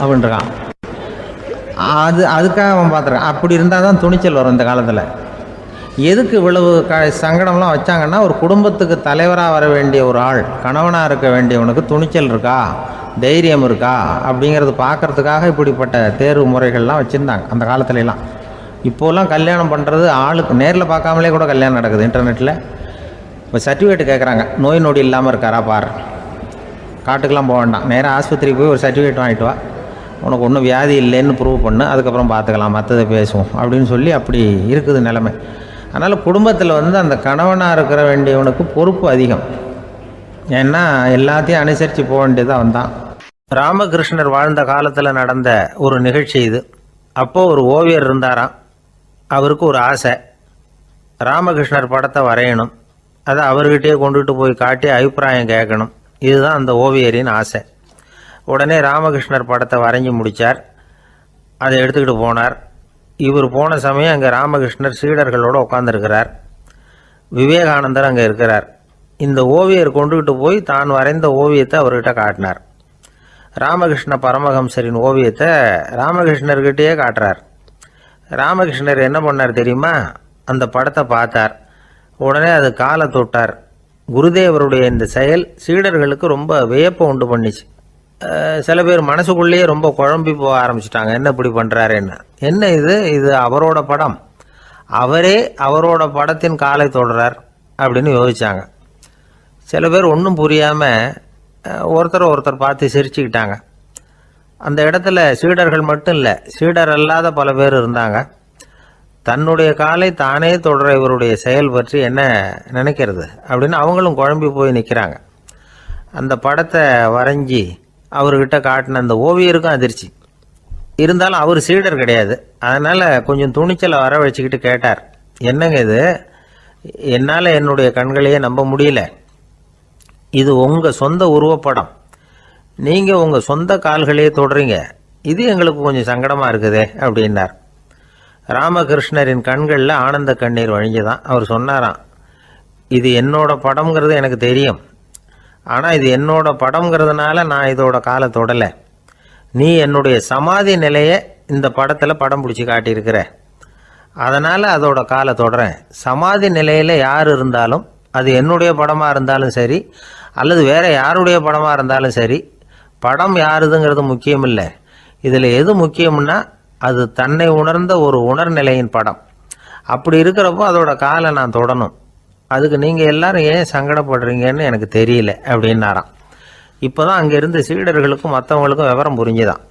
அப்படின்றான். அதுக்காக அவன் பார்த்துருக்கான். அப்படி இருந்தால் தான் துணிச்சல் வரும் இந்த காலத்தில். எதுக்கு இவ்வளவு சங்கடம்லாம் வச்சாங்கன்னா, ஒரு குடும்பத்துக்கு தலைவராக வர வேண்டிய ஒரு ஆள், கணவனாக இருக்க வேண்டியவனுக்கு துணிச்சல் இருக்கா, தைரியம் இருக்கா அப்படிங்கிறது பார்க்குறதுக்காக இப்படிப்பட்ட தேர்வு முறைகள்லாம் வச்சுருந்தாங்க அந்த காலத்துலலாம். இப்போலாம் கல்யாணம் பண்ணுறது ஆளுக்கு நேரில் பார்க்காமலே கூட கல்யாணம் நடக்குது இன்டர்நெட்டில். இப்போ சர்டிஃபிகேட் கேட்குறாங்க, நோய் நொடி இல்லாமல் இருக்காரா பார், காட்டுக்கெலாம் போக வேண்டாம், நேராக ஆஸ்பத்திரிக்கு போய் ஒரு சர்டிஃபிகேட் வாங்கிட்டு வா, உனக்கு ஒன்றும் வியாதி இல்லைன்னு ப்ரூவ் பண்ணு, அதுக்கப்புறம் பார்த்துக்கலாம், மற்றதை பேசுவோம் அப்படின்னு சொல்லி அப்படி இருக்குது நிலைமை. அதனால் குடும்பத்தில் அந்த கணவனாக இருக்கிற வேண்டியவனுக்கு பொறுப்பு அதிகம். ஏன்னா எல்லாத்தையும் அனுசரித்து போக வேண்டியதாக வந்தான். ராமகிருஷ்ணர் வாழ்ந்த காலத்தில் நடந்த ஒரு நிகழ்ச்சி இது. அப்போது ஒரு ஓவியர் இருந்தாராம். அவருக்கு ஒரு ஆசை, ராமகிருஷ்ணர் படத்தை வரையணும், அதை அவர்கிட்டயே கொண்டுட்டு போய் காட்டி அபிப்பிராயம் கேட்கணும். இதுதான் அந்த ஓவியரின் ஆசை. உடனே ராமகிருஷ்ணர் படத்தை வரைஞ்சி முடித்தார். அதை எடுத்துக்கிட்டு போனார். இவர் போன சமயம் அங்கே ராமகிருஷ்ணர் சீடர்களோடு உட்காந்துருக்கிறார். விவேகானந்தர் அங்கே இருக்கிறார். இந்த ஓவியர் கொண்டுகிட்டு போய் தான் வரைந்த ஓவியத்தை அவர்கிட்ட காட்டினார். ராமகிருஷ்ண பரமஹம்சரின் ஓவியத்தை ராமகிருஷ்ணர்கிட்டயே காட்டுறார். ராமகிருஷ்ணர் என்ன பண்ணார் தெரியுமா, அந்த படத்தை பார்த்தார். உடனே அது காலை தொட்டார். குருதேவருடைய இந்த செயல் சீடர்களுக்கு ரொம்ப வியப்பை உண்டு பண்ணிச்சு. சில பேர் மனசுக்குள்ளேயே ரொம்ப குழம்பி போக ஆரம்பிச்சிட்டாங்க, என்ன இப்படி பண்ணுறாருன்னு. என்ன இது அவரோட படம், அவரே அவரோட படத்தின் காலை தொடுறார் அப்படின்னு யோசித்தாங்க. சில பேர் ஒன்றும் புரியாமல் ஒருத்தர் பார்த்து சிரிச்சுக்கிட்டாங்க. அந்த இடத்துல சீடர்கள் மட்டும் இல்லை, சீடர் அல்லாத பல பேர் இருந்தாங்க. தன்னுடைய காலை தானே தொடர இவருடைய செயல் பற்றி என்ன நினைக்கிறது அப்படின்னு அவங்களும் குழம்பி போய் நிற்கிறாங்க. அந்த படத்தை வரைஞ்சி அவர்கிட்ட காட்டின அந்த ஓவியருக்கும் அதிர்ச்சி. இருந்தாலும் அவர் சீடர் கிடையாது. அதனால் கொஞ்சம் துணிச்சலை வர வச்சுக்கிட்டு கேட்டார், என்னங்க இது, என்னால் என்னுடைய கண்களையே நம்ப முடியல, இது உங்கள் சொந்த உருவப்படம், நீங்கள் உங்கள் சொந்த கால்களையே தொடுறீங்க, இது எங்களுக்கு கொஞ்சம் சங்கடமாக இருக்குதே அப்படின்னார். ராமகிருஷ்ணரின் கண்களில் ஆனந்த கண்ணீர் வழிஞ்சுதான். அவர் சொன்னாராம், இது என்னோட படம்ங்கிறது எனக்கு தெரியும், ஆனால் இது என்னோட படம்ங்கிறதுனால நான் இதோட காலை தொடலை. நீ என்னுடைய சமாதி நிலையை இந்த படத்தில் படம் பிடிச்சி காட்டியிருக்கிற, அதனால் அதோட காலை தொடறேன். சமாதி நிலையில் யார் இருந்தாலும், அது என்னுடைய படமாக இருந்தாலும் சரி அல்லது வேற யாருடைய படமாக இருந்தாலும் சரி, படம் யாருதுங்கிறது முக்கியம் இல்லை. இதில் எது முக்கியம்னா அது தன்னை உணர்ந்த ஒரு உணர்நிலையின் படம். அப்படி இருக்கிறப்போ அதோட காலை நான் தொடணும். அதுக்கு நீங்கள் எல்லாரும் ஏன் சங்கடப்படுறீங்கன்னு எனக்கு தெரியல அப்படின்னாராம். இப்போ தான் அங்கே இருந்த சீடர்களுக்கும் மற்றவங்களுக்கும் விவரம் புரிஞ்சுதான்.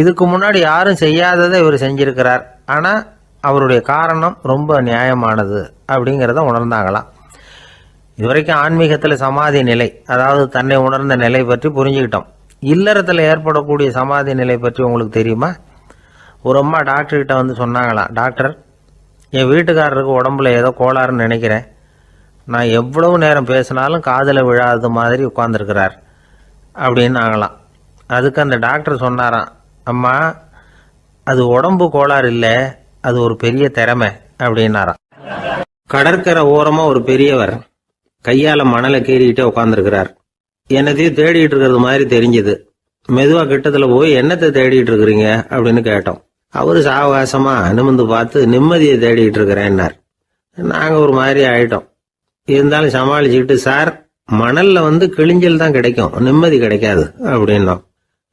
இதுக்கு முன்னாடி யாரும் செய்யாததை இவர் செஞ்சிருக்கிறார், ஆனால் அவருடைய காரணம் ரொம்ப நியாயமானது அப்படிங்கிறத உணர்ந்தாங்களாம். இதுவரைக்கும் ஆன்மீகத்தில் சமாதி நிலை, அதாவது தன்னை உணர்ந்த நிலை பற்றி புரிஞ்சுக்கிட்டோம். இல்லறத்தில் ஏற்படக்கூடிய சமாதி நிலை பற்றி உங்களுக்கு தெரியுமா? ஒரு அம்மா டாக்டர்கிட்ட வந்து சொன்னாங்களாம், டாக்டர், என் வீட்டுக்காரருக்கு உடம்புல ஏதோ கோளாறுன்னு நினைக்கிறேன். நான் எவ்வளவு நேரம் பேசினாலும் காதில் விழாத மாதிரி உட்கார்ந்துருக்கிறார் அப்படின்னு ஆகலாம். அதுக்கு அந்த டாக்டர் சொன்னாராம், அம்மா, அது உடம்பு கோளாறு இல்லை, அது ஒரு பெரிய திறமை அப்படின்னாராம். கடற்கரை ஓரமாக ஒரு பெரியவர் கையால் மணலை கீறிக்கிட்டே உட்காந்துருக்கிறார். என்னத்தையும் தேடிட்டு இருக்கிறது மாதிரி தெரிஞ்சுது. மெதுவாக கிட்டத்தில் போய் என்னத்தை தேடிட்டு இருக்கிறீங்க அப்படின்னு கேட்டோம். அவரு சாவகாசமா நிமிந்து பார்த்து நிம்மதியை தேடிட்டு இருக்கிறேன்னார். நாங்கள் ஒரு மாதிரி ஆயிட்டோம். இருந்தாலும் சமாளிச்சுக்கிட்டு, சார், மணல்ல வந்து கிழிஞ்சல் தான் கிடைக்கும், நிம்மதி கிடைக்காது அப்படின்னோம்.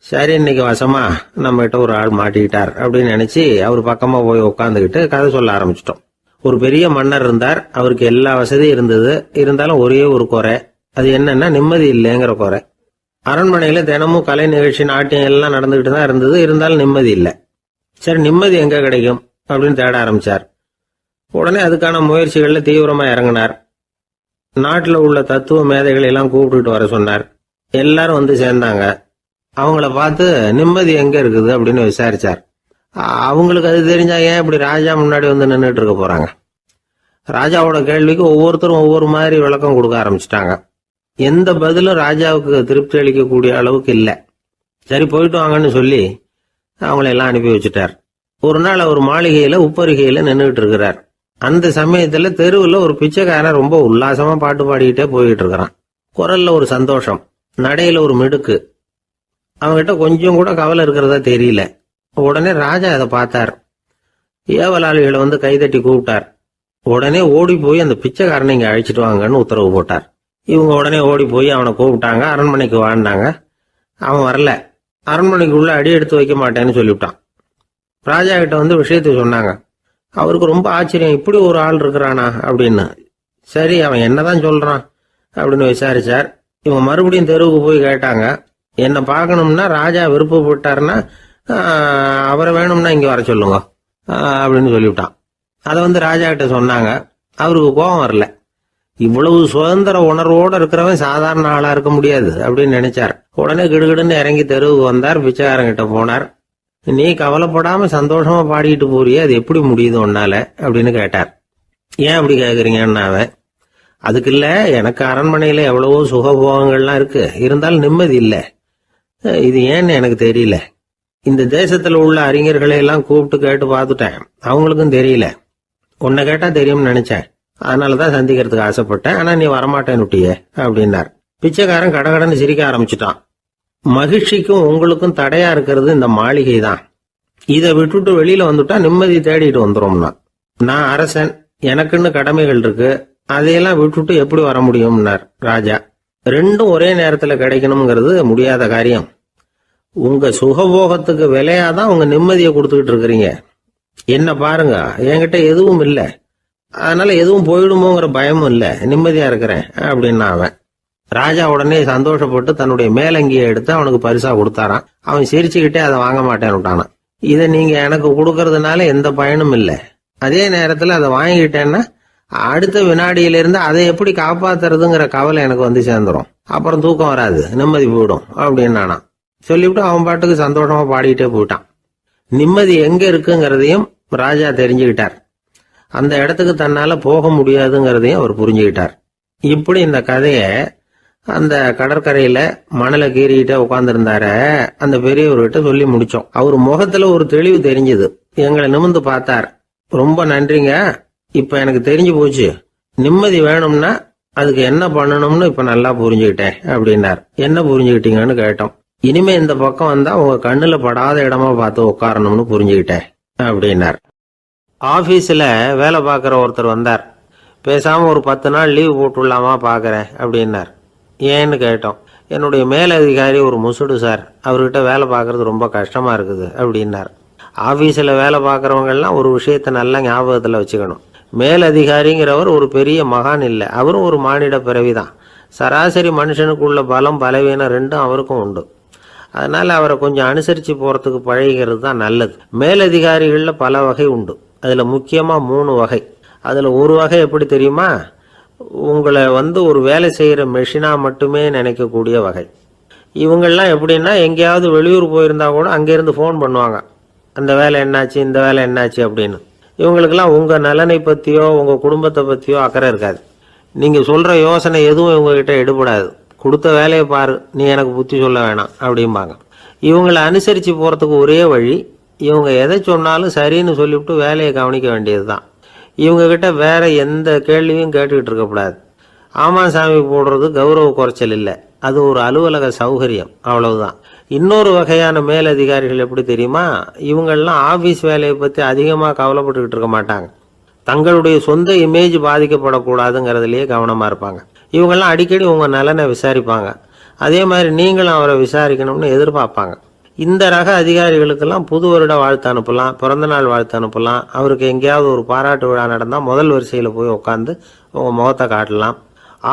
சரி, இன்னைக்கு வசமா நம்ம கிட்ட ஒரு ஆள் மாட்டிக்கிட்டார் அப்படின்னு நினைச்சு அவர் பக்கமா போய் உட்காந்துக்கிட்டு கதை சொல்ல ஆரம்பிச்சிட்டோம். ஒரு பெரிய மன்னர் இருந்தார். அவருக்கு எல்லா வசதியும் இருந்தது. இருந்தாலும் ஒரே ஒரு குறை. அது என்னன்னா நிம்மதி இல்லைங்கிற குறை. அரண்மனையில தினமும் கலை நிகழ்ச்சி, நாட்டியம் எல்லாம் நடந்துகிட்டு தான் இருந்தது. இருந்தாலும் நிம்மதி இல்லை. சரி, நிம்மதி எங்க கிடைக்கும் அப்படின்னு தேட ஆரம்பிச்சார். உடனே அதுக்கான முயற்சிகள்ல தீவிரமா இறங்கினார். நாட்டில் உள்ள தத்துவ மேதைகளை எல்லாம் கூப்பிட்டுட்டு வர சொன்னார். எல்லாரும் வந்து சேர்ந்தாங்க. அவங்கள பார்த்து நிம்மதி எங்க இருக்குது அப்படின்னு விசாரிச்சார். அவங்களுக்கு அது தெரிஞ்சா ஏன் இப்படி ராஜா முன்னாடி வந்து நின்றுட்டு இருக்க போறாங்க? ராஜாவோட கேள்விக்கு ஒவ்வொருத்தரும் ஒவ்வொரு மாதிரி விளக்கம் கொடுக்க ஆரம்பிச்சிட்டாங்க. எந்த பதிலும் ராஜாவுக்கு திருப்தி அளிக்கக்கூடிய அளவுக்கு இல்லை. சரி, போயிட்டு வாங்கன்னு சொல்லி அவங்கள எல்லாம் அனுப்பி வச்சுட்டார். ஒரு நாள் அவர் மாளிகையில உப்பரிகையில நின்றுட்டு இருக்கிறார். அந்த சமயத்துல தெருவில் ஒரு பிச்சைக்காரன் ரொம்ப உல்லாசமா பாட்டு பாடிக்கிட்டே போயிட்டு இருக்கிறான். குரல்ல ஒரு சந்தோஷம், நடையில ஒரு மிடுக்கு. அவங்ககிட்ட கொஞ்சம் கூட கவலை இருக்கிறதா தெரியல. உடனே ராஜா அதை பார்த்தார். ஏவலாளிகளை வந்து கைதட்டி கூப்பிட்டார். உடனே ஓடி போய் அந்த பிச்சைக்காரனை இங்க அழைச்சிட்டு வாங்கன்னு உத்தரவு போட்டார். இவங்க உடனே ஓடி போய் அவனை கூப்பிட்டாங்க. அரண்மனைக்கு வாழ்ந்தாங்க. அவன் வரல. அரண்மனைக்குள்ள அடி எடுத்து வைக்க மாட்டேன்னு சொல்லிவிட்டான். ராஜா கிட்ட வந்து விஷயத்தை சொன்னாங்க. அவருக்கு ரொம்ப ஆச்சரியம், இப்படி ஒரு ஆள் இருக்கிறானா அப்படின்னு. சரி, அவன் என்னதான் சொல்றான் அப்படின்னு விசாரிச்சார். இவங்க மறுபடியும் தெருவுக்கு போய் கேட்டாங்க. என்னை பார்க்கணும்னா ராஜா விருப்பப்பட்டாருன்னா அவரை வேணும்னா இங்க வர சொல்லுங்க அப்படின்னு சொல்லிவிட்டான். அதை வந்து ராஜா கிட்ட சொன்னாங்க. அவருக்கு கோபம் வரல. இவ்வளவு சுதந்திர உணர்வோடு இருக்கிறவன் சாதாரண ஆளா இருக்க முடியாது அப்படின்னு நினைச்சார். உடனே கிடுகிடுன்னு இறங்கி தெருவுக்கு வந்தார். பிச்சைக்காரங்கிட்ட போனார். நீ கவலைப்படாம சந்தோஷமா பாடிக்கிட்டு போறியே, அது எப்படி முடியுது உன்னால அப்படின்னு கேட்டார். ஏன் அப்படி கேக்குறீங்கன்னா, அவன் அதுக்கு இல்ல, எனக்கு அரண்மனையில எவ்வளவோ சுகபோகங்கள்லாம் இருக்கு, இருந்தாலும் நிம்மதி இல்லை. இது ஏன்னு எனக்கு தெரியல. இந்த தேசத்துல உள்ள அறிஞர்களை எல்லாம் கூப்பிட்டு கேட்டு பார்த்துட்டேன், அவங்களுக்கும் தெரியல. உன்னை கேட்டா தெரியும்னு நினைச்சேன், அதனாலதான் சந்திக்கிறதுக்கு ஆசைப்பட்டேன். ஆனா நீ வரமாட்டேன்னுட்டியே அப்படின்னார். பிச்சைக்காரன் கடகடன்னு சிரிக்க ஆரம்பிச்சுட்டான். மகிழ்ச்சிக்கும் உங்களுக்கும் தடையா இருக்கிறது இந்த மாளிகை தான். இதை விட்டுட்டு வெளியில வந்துட்டா நிம்மதி தேடிட்டு வந்துடும்னா. நான் அரசன், எனக்குன்னு கடமைகள் இருக்கு, அதையெல்லாம் விட்டுட்டு எப்படி வர முடியும்னார் ராஜா. ரெண்டும் ஒரே நேரத்துல கிடைக்கணுங்கிறது முடியாத காரியம். உங்க சுகபோகத்துக்கு விலையாதான் உங்க நிம்மதியை கொடுத்துக்கிட்டு இருக்கிறீங்க. என்ன பாருங்க, என்கிட்ட எதுவும் இல்லை, அதனால எதுவும் போயிடுமோங்கிற பயமும் இல்லை, நிம்மதியா இருக்கிறேன் அப்படின்னா அவன். ராஜா உடனே சந்தோஷப்பட்டு தன்னுடைய மேலங்கியை எடுத்து அவனுக்கு பரிசா கொடுத்தாரான். அவன் சிரிச்சுக்கிட்டே அதை வாங்க மாட்டேன்னு விட்டானான். இதை நீங்க எனக்கு கொடுக்கறதுனால எந்த பயனும் இல்லை, அதே நேரத்துல அதை வாங்கிட்டேன்னா அடுத்த வினாடியிலிருந்து அதை எப்படி காப்பாத்துறதுங்கிற கவலை எனக்கு வந்து சேர்ந்துரும், அப்புறம் தூக்கம் வராது, நிம்மதி போயிடும் அப்படின்னு சொல்லிவிட்டு அவன் பாட்டுக்கு சந்தோஷமா பாடிக்கிட்டே போயிட்டான். நிம்மதி எங்க இருக்குங்கிறதையும் ராஜா தெரிஞ்சுக்கிட்டார். அந்த இடத்துக்கு தன்னால போக முடியாதுங்கிறதையும் அவர் புரிஞ்சுக்கிட்டார். இப்படி இந்த கதைய அந்த கடற்கரையில மணலை கீறிக்கிட்டே உட்கார்ந்துருந்தார அந்த பெரியவர்கிட்ட சொல்லி முடிச்சோம். அவர் முகத்துல ஒரு தெளிவு தெரிஞ்சது. எங்களை நிமிர்ந்து பார்த்தார். ரொம்ப நன்றிங்க, இப்ப எனக்கு தெரிஞ்சு போச்சு, நிம்மதி வேணும்னா அதுக்கு என்ன பண்ணணும்னு இப்ப நல்லா புரிஞ்சுக்கிட்டேன் அப்படின்னார். என்ன புரிஞ்சுக்கிட்டீங்கன்னு கேட்டோம். இனிமே இந்த பக்கம் வந்தா உங்க கண்ணுல படாத இடமா பார்த்து உட்காரணும்னு புரிஞ்சுக்கிட்டேன் அப்படின்னார். ஆபீஸ்ல வேலை பார்க்குற ஒருத்தர் வந்தார். பேசாம ஒரு 10 நாள் லீவ் போட்டுடலாமா பார்க்குறேன் அப்படின்னார். ஏன்னு கேட்டோம். என்னுடைய மேலதிகாரி ஒரு முசுடு சார், அவர்கிட்ட வேலை பார்க்கறது ரொம்ப கஷ்டமா இருக்குது அப்படின்னார். ஆபீஸில் வேலை பார்க்குறவங்கெல்லாம் ஒரு விஷயத்தை நல்லா ஞாபகத்தில் வச்சுக்கணும். மேலதிகாரிங்கிறவர் ஒரு பெரிய மகான் இல்லை, அவரும் ஒரு மானிட பிறவிதான். சராசரி மனுஷனுக்குள்ள பலம் பலவீனம் ரெண்டும் அவருக்கும் உண்டு. அதனால அவரை கொஞ்சம் அனுசரித்து போகிறதுக்கு பழகிறது தான் நல்லது. மேலதிகாரிகளில் பல வகை உண்டு. அதில் முக்கியமாக 3 வகை. அதில் ஒரு வகை எப்படி தெரியுமா? உங்களை ஒரு வேலை செய்கிற மெஷினாக மட்டுமே நினைக்கக்கூடிய வகை. இவங்கெல்லாம் எப்படின்னா, எங்கேயாவது வெளியூர் போயிருந்தா கூட அங்கேருந்து ஃபோன் பண்ணுவாங்க, அந்த வேலை என்னாச்சு, இந்த வேலை என்னாச்சு அப்படின்னு. இவங்களுக்கெல்லாம் உங்கள் நலனை பற்றியோ உங்கள் குடும்பத்தை பற்றியோ அக்கறை இருக்காது. நீங்கள் சொல்கிற யோசனை எதுவும் இவங்ககிட்ட எடுபடாது. கொடுத்த வேலையை பாரு, நீ எனக்கு புத்தி சொல்ல வேணாம் அப்படிம்பாங்க. இவங்களை அனுசரித்து போகிறதுக்கு ஒரே வழி, இவங்க எதை சொன்னாலும் சரின்னு சொல்லிவிட்டு வேலையை கவனிக்க வேண்டியது தான். இவங்ககிட்ட வேற எந்த கேள்வியும் கேட்டுக்கிட்டு இருக்கக்கூடாது. ஆமாம் சாமி போடுறது கௌரவ குறைச்சல் இல்லை, அது ஒரு அலுவலக சௌகரியம், அவ்வளவுதான். இன்னொரு வகையான மேலதிகாரிகள் எப்படி தெரியுமா? இவங்கெல்லாம் ஆபீஸ் வேலையை பற்றி அதிகமாக கவலைப்பட்டுக்கிட்டு இருக்க மாட்டாங்க. தங்களுடைய சொந்த இமேஜ் பாதிக்கப்படக்கூடாதுங்கிறதுலேயே கவனமாக இருப்பாங்க. இவங்கெல்லாம் அடிக்கடி உங்கள் நலனை விசாரிப்பாங்க. அதே மாதிரி நீங்களும் அவரை விசாரிக்கணும்னு எதிர்பார்ப்பாங்க. இந்த ரக அதிகாரிகளுக்கெல்லாம் புது வருட வாழ்த்து அனுப்பலாம், பிறந்தநாள் வாழ்த்து அனுப்பலாம். அவருக்கு எங்கேயாவது ஒரு பாராட்டு விழா நடந்தால் முதல் வரிசையில் போய் உட்காந்து உங்கள் முகத்தை காட்டலாம்.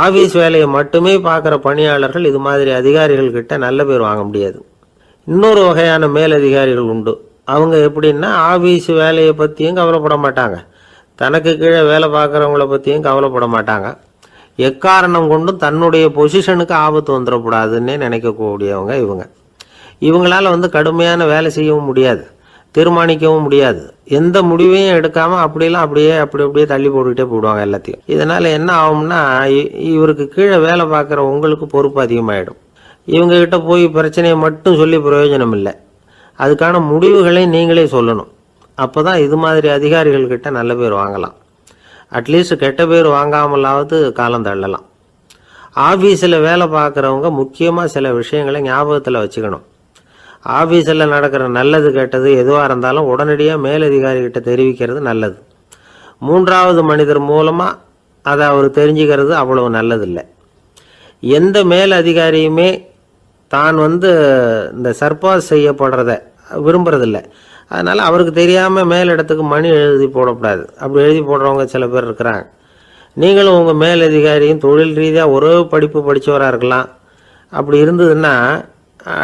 ஆபீஸ் வேலையை மட்டுமே பார்க்குற பணியாளர்கள் இது மாதிரி அதிகாரிகள் கிட்ட நல்ல பேர் வாங்க முடியாது. இன்னொரு வகையான மேலதிகாரிகள் உண்டு. அவங்க எப்படின்னா, ஆபீஸ் வேலையை பற்றியும் கவலைப்பட மாட்டாங்க, தனக்கு கீழே வேலை பார்க்குறவங்கள பற்றியும் கவலைப்பட மாட்டாங்க. எக்காரணம் கொண்டும் தன்னுடைய பொசிஷனுக்கு ஆபத்து வந்துடக்கூடாதுன்னே நினைக்கக்கூடியவங்க இவங்க. இவங்களால கடுமையான வேலை செய்யவும் முடியாது, தீர்மானிக்கவும் முடியாது. எந்த முடிவையும் எடுக்காமல் அப்படியே தள்ளி போட்டுக்கிட்டே போடுவாங்க எல்லாத்தையும். இதனால் என்ன ஆகும்னா, இவருக்கு கீழே வேலை பார்க்குற உங்களுக்கு பொறுப்பு அதிகமாகிடும். இவங்ககிட்ட போய் பிரச்சனையை மட்டும் சொல்லி பிரயோஜனம் இல்லை, அதுக்கான முடிவுகளை நீங்களே சொல்லணும். அப்போ தான் இது மாதிரி அதிகாரிகள்கிட்ட நல்ல பேர் வாங்கலாம். அட்லீஸ்ட் கெட்ட பேர் வாங்காமலாவது காலம் தள்ளலாம். ஆஃபீஸில் வேலை பார்க்குறவங்க முக்கியமாக சில விஷயங்களை ஞாபகத்தில் வச்சுக்கணும். ஆஃபீஸில் நடக்கிற நல்லது கெட்டது எதுவாக இருந்தாலும் உடனடியாக மேலதிகாரிகிட்ட தெரிவிக்கிறது நல்லது. 3வது மனிதர் மூலமாக அதை அவர் தெரிஞ்சுக்கிறது அவ்வளவு நல்லதில்லை. எந்த மேலதிகாரியுமே தான் இந்த சர்பாஸ் செய்யப்படுறத விரும்புறதில்லை. அதனால் அவருக்கு தெரியாமல் மேலிடத்துக்கு மணி எழுதி போடக்கூடாது. அப்படி எழுதி போடுறவங்க சில பேர் இருக்கிறாங்க. நீங்களும் உங்கள் மேலதிகாரியும் தொழில் ரீதியாக ஒரே படிப்பு படித்தவராக இருக்கலாம். அப்படி இருந்ததுன்னா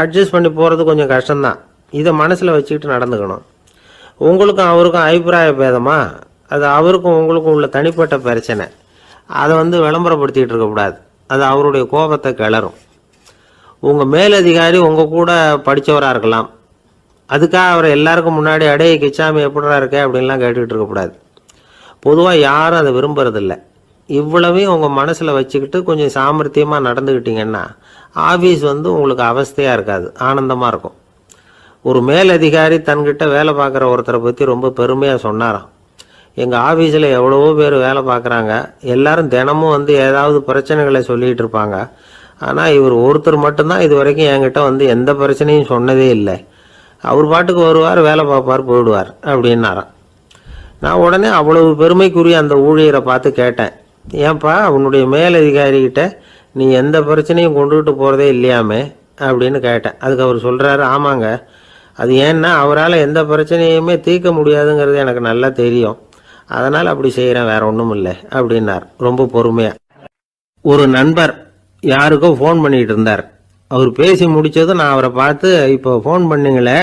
அட்ஜஸ்ட் பண்ணி போகிறது கொஞ்சம் கஷ்டம்தான். இதை மனசில் வச்சுக்கிட்டு நடந்துக்கணும். உங்களுக்கும் அவருக்கும் அபிப்பிராய பேதமா, அது அவருக்கும் உங்களுக்கும் உள்ள தனிப்பட்ட பிரச்சனை. அதை விளம்பரப்படுத்திக்கிட்டு இருக்கக்கூடாது, அது அவருடைய கோபத்தை கிளறும். உங்கள் மேலதிகாரி உங்கள் கூட படித்தவராக இருக்கலாம், அதுக்காக அவரை எல்லாருக்கும் முன்னாடி அடைய கிச்சாமி எப்படிடா இருக்க அப்படின்லாம் கேட்டுக்கிட்டு இருக்கக்கூடாது. பொதுவாக யாரும் அதை விரும்புறதில்லை. இவ்வளவையும் உங்கள் மனசில் வச்சுக்கிட்டு கொஞ்சம் சாமர்த்தியமாக நடந்துக்கிட்டீங்கன்னா ஆஃபீஸ் உங்களுக்கு அவஸ்தையாக இருக்காது, ஆனந்தமாக இருக்கும். ஒரு மேலதிகாரி தன்கிட்ட வேலை பார்க்குற ஒருத்தரை பற்றி ரொம்ப பெருமையாக சொன்னாராம். எங்கள் ஆஃபீஸில் எவ்வளவோ பேர் வேலை பார்க்குறாங்க, எல்லாரும் தினமும் ஏதாவது பிரச்சனைகளை சொல்லிகிட்டு இருப்பாங்க. ஆனால் இவர் ஒருத்தர் மட்டும்தான் இது வரைக்கும் என்கிட்ட எந்த பிரச்சனையும் சொன்னதே இல்லை. அவர் பாட்டுக்கு வருவார், வேலை பார்ப்பார், போயிடுவார் அப்படின்னாராம். நான் உடனே அவ்வளவு பெருமைக்குரிய அந்த ஊழியரை பார்த்து கேட்டேன், ஏன்பா உன்னுடைய மேலதிகாரிகிட்ட நீ எந்த பிரச்சனையும் கொண்டுகிட்டு போகிறதே இல்லையாமே அப்படின்னு கேட்டேன். அதுக்கு அவர் சொல்கிறாரு, ஆமாங்க, அது ஏன்னா அவரால் எந்த பிரச்சனையுமே தீர்க்க முடியாதுங்கிறது எனக்கு நல்லா தெரியும், அதனால் அப்படி செய்கிறேன், வேற ஒன்றும் இல்லை அப்படின்னார் ரொம்ப பொறுமையாக. ஒரு நண்பர் யாருக்கோ ஃபோன் பண்ணிகிட்டு இருந்தார். அவர் பேசி முடித்ததும் நான் அவரை பார்த்து, இப்போ ஃபோன் பண்ணிங்களே,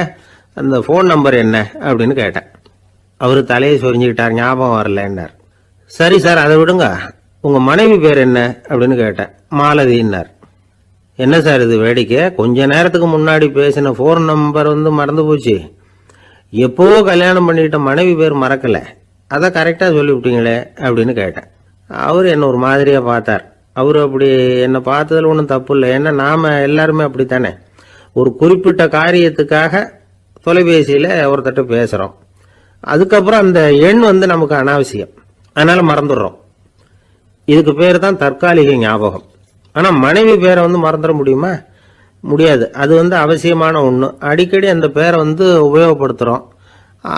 அந்த ஃபோன் நம்பர் என்ன அப்படின்னு கேட்டேன். அவர் தலையை சொரிஞ்சுக்கிட்டார், ஞாபகம் வரலன்னார். சரி சார், அதை விடுங்க, உங்கள் மனைவி பேர் என்ன அப்படின்னு கேட்டேன். மாலதின்னார். என்ன சார் இது வேடிக்கை, கொஞ்ச நேரத்துக்கு முன்னாடி பேசின ஃபோன் நம்பர் மறந்து போச்சு, எப்போவோ கல்யாணம் பண்ணிக்கிட்ட மனைவி பேர் மறக்கலை, அதை கரெக்டாக சொல்லிவிட்டீங்களே அப்படின்னு கேட்டேன். அவர் என்ன ஒரு மாதிரியாக பார்த்தார். அவர் அப்படி என்னை பார்த்ததில் ஒன்றும் தப்பு இல்லை, ஏன்னா நாம் எல்லாருமே அப்படித்தானே. ஒரு குறிப்பிட்ட காரியத்துக்காக தொலைபேசியில் ஒருத்தட்ட பேசுகிறோம், அதுக்கப்புறம் அந்த எண் நமக்கு அனாவசியம், அதனால் மறந்துடுறோம். இதுக்கு பேர் தான் தற்காலிக ஞாபகம். ஆனால் மனைவி பேரை மறந்துட முடியுமா? முடியாது. அது அவசியமான ஒன்று. அடிக்கடி அந்த பேரை உபயோகப்படுத்துகிறோம்.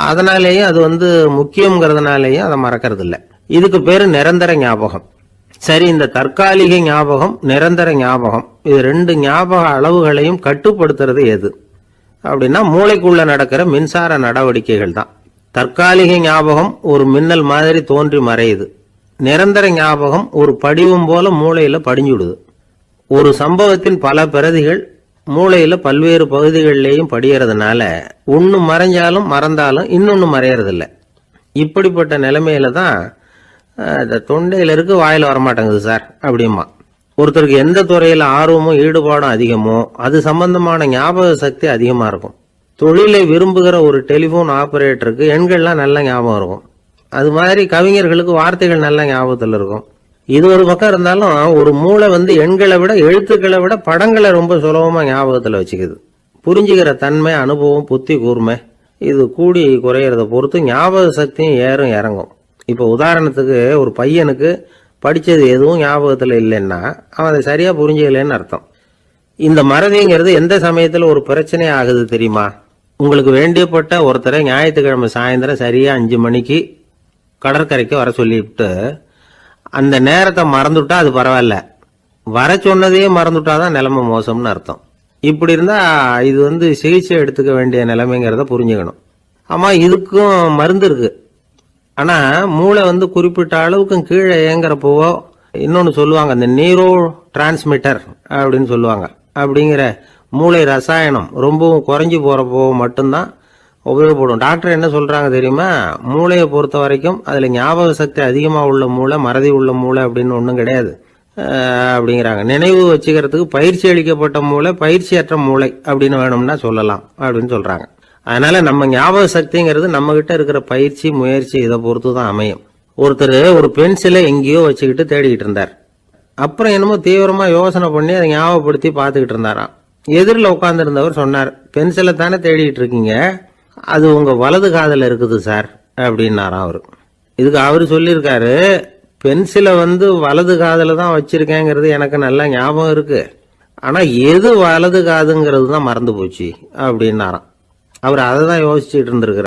அதனாலேயும் அது முக்கியங்கிறதுனாலேயும் அதை மறக்கிறது இல்லை. இதுக்கு பேர் நிரந்தர ஞாபகம். சரி, இந்த தற்காலிக ஞாபகம், நிரந்தர ஞாபகம், இது ரெண்டு ஞாபக அளவுகளையும் கட்டுப்படுத்துறது எது அப்படின்னா மூளைக்குள்ள நடக்கிற மின்சார நடவடிக்கைகள் தான். தற்காலிக ஞாபகம் ஒரு மின்னல் மாதிரி தோன்றி மறையுது. நிரந்தர ஞாபகம் ஒரு படிவம் போல மூளையில படிஞ்சுடுது. ஒரு சம்பவத்தின் பல பிரதிகள் மூளையில பல்வேறு பகுதிகளிலேயும் படியறதுனால ஒன்னு மறைஞ்சாலும் மறந்தாலும் இன்னொன்னு மறையறதில்லை. இப்படிப்பட்ட நிலைமையில தான் தொண்டையில இருக்கு, வாயில வரமாட்டேங்குது சார் அப்படிமா. ஒருத்தருக்கு எந்த துறையில ஆர்வமும் ஈடுபாடும் அதிகமோ அது சம்பந்தமான ஞாபக சக்தி அதிகமா இருக்கும். தொழிலை விரும்புகிற ஒரு டெலிபோன் ஆபரேட்டருக்கு எண்கள்லாம் நல்ல ஞாபகம் இருக்கும். அது மாதிரி கவிஞர்களுக்கு வார்த்தைகள் நல்ல ஞாபகத்தில் இருக்கும். இது ஒரு பக்கம் இருந்தாலும் ஒரு மூளை எண்களை விட எழுத்துக்களை விட படங்களை ரொம்ப சுலபமா ஞாபகத்தில் வச்சுக்குது. புரிஞ்சுக்கிற தன்மை, அனுபவம், புத்தி கூர்மை இது கூடி குறையறத பொறுத்து ஞாபக சக்தியும் ஏறும் இறங்கும். இப்போ உதாரணத்துக்கு ஒரு பையனுக்கு படித்தது எதுவும் ஞாபகத்தில் இல்லைன்னா அவன் அதை சரியா புரிஞ்சுக்கலன்னு அர்த்தம். இந்த மறதிங்கிறது எந்த சமயத்தில் ஒரு பிரச்சனை ஆகுது தெரியுமா? உங்களுக்கு வேண்டியப்பட்ட ஒருத்தரை ஞாயிற்றுக்கிழமை சாயந்தரம் சரியா 5 மணிக்கு கடற்கரைக்கு வர சொல்லிவிட்டு அந்த நேரத்தை மறந்துட்டா அது பரவாயில்ல, வர சொன்னதையே மறந்துட்டாதான் நிலைமை மோசம்னு அர்த்தம். இப்படி இருந்தா இது சிகிச்சை எடுத்துக்க வேண்டிய நிலைமைங்கிறத புரிஞ்சுக்கணும். ஆமா, இதுக்கும் மருந்து இருக்கு. ஆனா மூளை குறிப்பிட்ட அளவுக்கும் கீழே இயங்குறப்போவோ இன்னொன்னு சொல்லுவாங்க, இந்த நியூரோ டிரான்ஸ்மிட்டர் அப்படின்னு சொல்லுவாங்க. அப்படிங்கிற மூளை ரசாயனம் ரொம்பவும் குறைஞ்சி போறப்போ மட்டும்தான் உபயோகப்படும். டாக்டர் என்ன சொல்றாங்க தெரியுமா? மூளையை பொறுத்த வரைக்கும் அதுல ஞாபக சக்தி அதிகமா உள்ள மூளை, மறதி உள்ள மூளை அப்படின்னு ஒன்றும் கிடையாது அப்படிங்கிறாங்க. நினைவு வச்சுக்கிறதுக்கு பயிற்சி அளிக்கப்பட்ட மூளை, பயிற்சியற்ற மூளை அப்படின்னு வேணும்னா சொல்லலாம் அப்படின்னு சொல்றாங்க. அதனால நம்ம ஞாபக சக்திங்கிறது நம்ம கிட்ட இருக்கிற பயிற்சி, முயற்சி இதை பொறுத்து தான் அமையும். ஒருத்தர் ஒரு பென்சிலை எங்கேயோ வச்சுக்கிட்டு தேடிக்கிட்டு இருந்தார். அப்புறம் என்னமோ தீவிரமா யோசனை பண்ணி அதை ஞாபகப்படுத்தி பார்த்துக்கிட்டு இருந்தாராம். எதிரில் உட்கார்ந்து இருந்தவர் சொன்னார், பென்சிலை தானே தேடிட்டு இருக்கீங்க, அது உங்க வலது காதில் இருக்குது சார் அப்படின்னாராம் அவரு. இதுக்கு அவரு சொல்லியிருக்காரு, பென்சிலை வலது காதில் தான் வச்சிருக்கேங்கிறது எனக்கு நல்லா ஞாபகம் இருக்கு, ஆனா எது வலது காதுங்கிறது தான் மறந்து போச்சு அப்படின்னாராம். அவர் அதை தான் யோசிச்சுட்டு இருந்திருக்கிறார்.